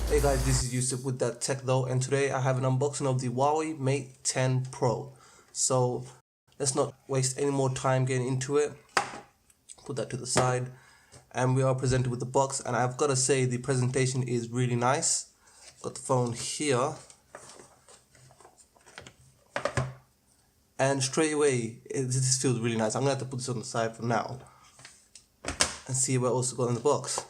Hey guys, this is Yusuf with That Tech Though, and today I have an unboxing of the Huawei Mate 10 Pro. So let's not waste any more time getting into it. Put that to the side, and we are presented with the box. And I've got to say, the presentation is really nice. Got the phone here, and straight away this feels really nice. I'm gonna have to put this on the side for now and see what else got in the box.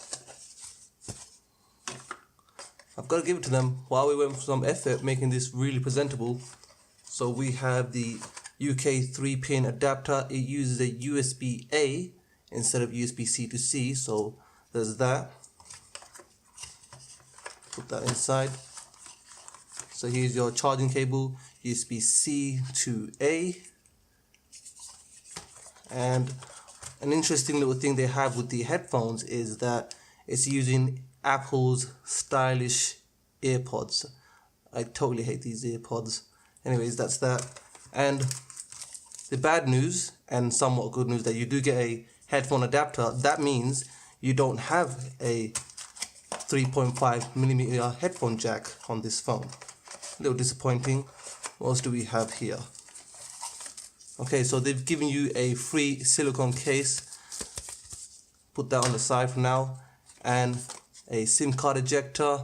I've got to give it to them. Huawei went for some effort making this really presentable. So we have the UK 3-pin adapter. It uses a USB-A instead of USB-C to C. So there's that. Put that inside. So here's your charging cable, USB-C to A. And an interesting little thing they have with the headphones is that it's using Apple's stylish earpods. I totally hate these earpods. Anyways, that's that. And the bad news and somewhat good news that you do get a headphone adapter. That means you don't have a 3.5mm headphone jack on this phone. A little disappointing. What else do we have here? Okay, so they've given you a free silicone case. Put that on the side for now. And a SIM card ejector.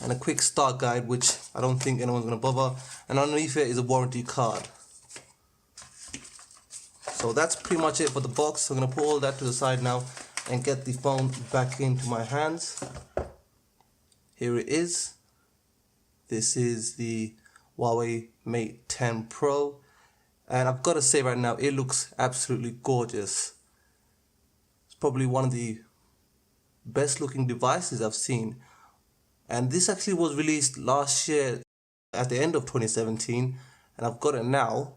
And a quick start guide, which I don't think anyone's going to bother. And underneath it is a warranty card. So that's pretty much it for the box. I'm going to put all that to the side now and get the phone back into my hands. Here it is. This is the Huawei Mate 10 Pro. And I've got to say right now, it looks absolutely gorgeous. It's probably one of the best looking devices I've seen. And this actually was released last year at the end of 2017. And I've got it now.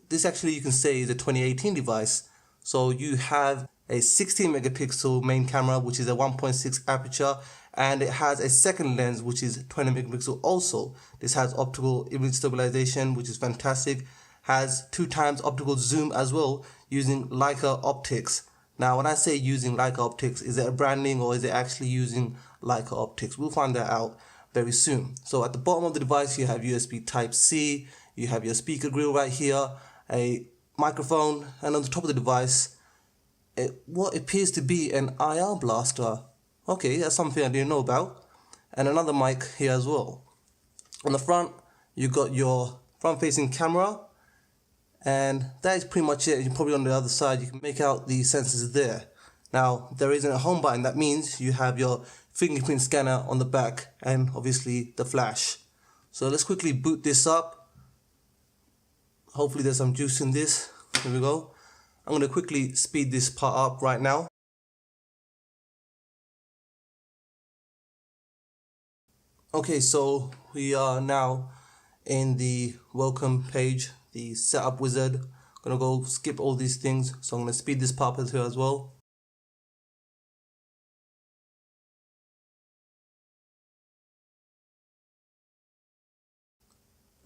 This actually, you can say, is a 2018 device. So you have a 16 megapixel main camera, which is a 1.6 aperture, and it has a second lens, which is 20 megapixel also. This has optical image stabilization, which is fantastic. Has 2x optical zoom as well, using Leica optics. Now, when I say using Leica optics, is it a branding or is it actually using Leica optics? We'll find that out very soon. So at the bottom of the device, you have USB Type-C, you have your speaker grill right here, a microphone, and on the top of the device, what appears to be an IR blaster. Okay, that's something I didn't know about. And another mic here as well. On the front, you got your front-facing camera, and that is pretty much it. You're probably on the other side, you can make out the sensors there. Now, there isn't a home button. That means you have your fingerprint scanner on the back and obviously the flash. So let's quickly boot this up. Hopefully there's some juice in this. Here we go. I'm going to quickly speed this part up right now. Okay, so we are now in the welcome page, the setup wizard. I'm going to go skip all these things, so I'm going to speed this part up here as well.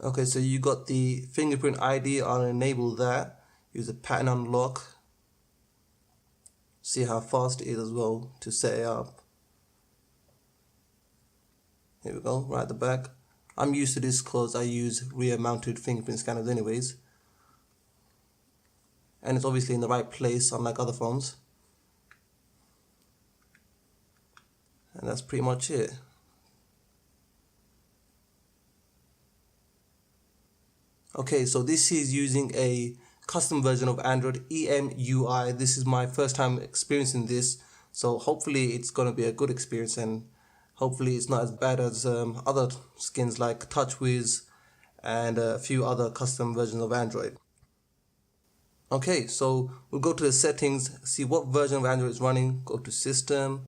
Okay, so you got the fingerprint ID. I'll enable that. Use a pattern unlock. See how fast it is as well to set it up. Here we go, right at the back. I'm used to this because I use rear mounted fingerprint scanners anyways. And it's obviously in the right place, unlike other phones. And that's pretty much it. Okay, so this is using a custom version of Android, EMUI. This is my first time experiencing this, so hopefully it's going to be a good experience, and hopefully it's not as bad as other skins like TouchWiz and a few other custom versions of Android. Okay, so we'll go to the settings, see what version of Android is running, go to System,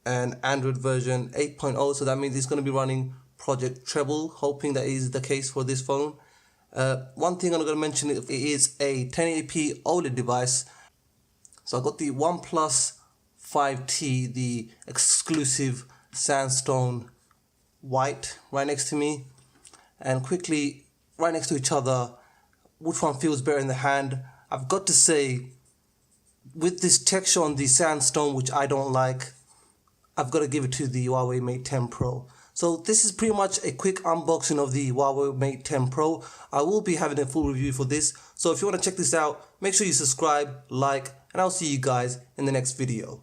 and Android version 8.0, so that means it's going to be running Project Treble, hoping that is the case for this phone. One thing I'm going to mention, it is a 1080p OLED device. So I got the OnePlus 5T, the exclusive sandstone white, right next to me. And quickly, right next to each other, which one feels better in the hand? I've got to say, with this texture on the sandstone, which I don't like, I've got to give it to the Huawei Mate 10 Pro. So this is pretty much a quick unboxing of the Huawei Mate 10 Pro. I will be having a full review for this. So if you want to check this out, make sure you subscribe, like, and I'll see you guys in the next video.